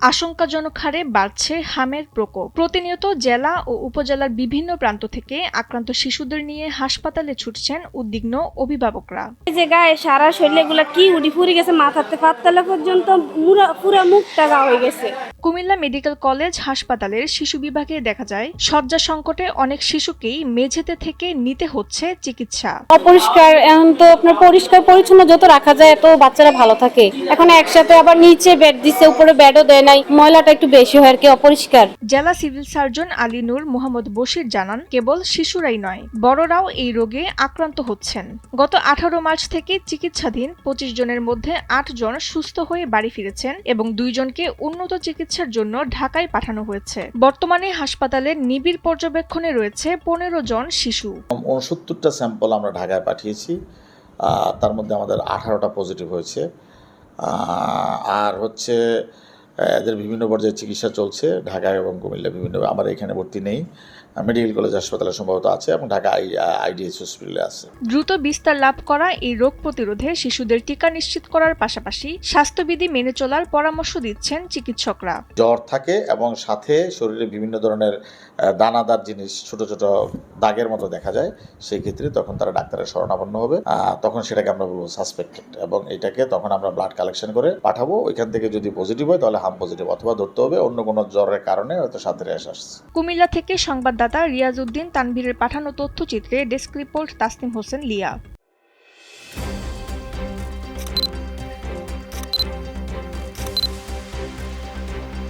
আশঙ্কাজনক হারে বাড়ছে হামের প্রকোপ। প্রতিনিয়ত জেলা ও উপজেলার বিভিন্ন প্রান্ত থেকে আক্রান্ত শিশুদের নিয়ে হাসপাতালে ছুটছেন উদ্বিগ্ন অভিভাবকরা। এই যে গায়ে সারা শরীরে এগুলা কি উড়ি ফুরি গেছে, মাথাতে পাততলা পর্যন্ত পুরো মুখটা গা হয়ে গেছে। কুমিল্লা মেডিকেল কলেজ হাসপাতালের শিশু বিভাগে দেখা যায়, শয্যা সংকটে অনেক শিশুকেই মেঝেতে থেকে নিতে হচ্ছে চিকিৎসা। অপরিষ্কার, এখন তো আপনার পরিষ্কার পরিচ্ছন্ন যত রাখা যায় এত বাচ্চারা ভালো থাকে। এখন একসাথে আবার নিচে বেড দিচ্ছে, উপরে বেডও দেয় নাই, ময়লাটা একটু বেশি হয় আর কি, অপরিষ্কার। জেলা সিভিল সার্জন আলী নূর মোহাম্মদ বশির জানান, কেবল শিশুরাই নয়, বড়রাও এই রোগে আক্রান্ত হচ্ছেন। গত 18 মার্চ থেকে চিকিৎসাধীন 25 জনের মধ্যে 8 জন সুস্থ হয়ে বাড়ি ফিরেছেন এবং 2 জনকে উন্নত চিকিৎসার জন্য ঢাকায় পাঠানো হয়েছে। বর্তমানে হাসপাতালের নিবিড় পর্যবেক্ষণে রয়েছে 15 জন শিশু। 69টা স্যাম্পল আমরা ঢাকায় পাঠিয়েছি, তার মধ্যে আমাদের 18টা পজিটিভ হয়েছে। আর এদের বিভিন্ন পর্যায়ে চিকিৎসা চলছে ঢাকায় এবং কুমিল্লা বিভিন্ন। আমার এখানে ভর্তি নেই, মেডিকেল কলেজ হাসপাতালে সম্ভবত আছে এবং ঢাকা আইডিএস হসপিটালে আছে। দ্রুত বিস্তার লাভ করা এই রোগ প্রতিরোধে শিশুদের টিকা নিশ্চিত করার পাশাপাশি স্বাস্থ্যবিধি মেনে চলার পরামর্শ দিচ্ছেন চিকিৎসকরা। জ্বর থাকে এবং সাথে শরীরে বিভিন্ন ধরনের দানাদার জিনিস ছোট ছোট দাগের মতো দেখা যায়, সেই ক্ষেত্রে তখন তারা ডাক্তারের শরণাপন্ন হবে। তখন সেটাকে আমরা বলবো সাসপেক্টেড এবং এটাকে তখন আমরা ব্লাড কালেকশন করে পাঠাবো। ওইখান থেকে যদি পজিটিভ হয় তাহলে হাম পজিটিভ, অথবা ধরতে হবে অন্য কোনো জ্বরের কারণে হয়তো সাথে রেশ আসছে। কুমিল্লা থেকে সংবাদদাতা রিয়াজ উদ্দিন তানভীরের পাঠানো তথ্যচিত্রে ডেস্ক রিপোর্ট তাসনিম হোসেন লিয়া।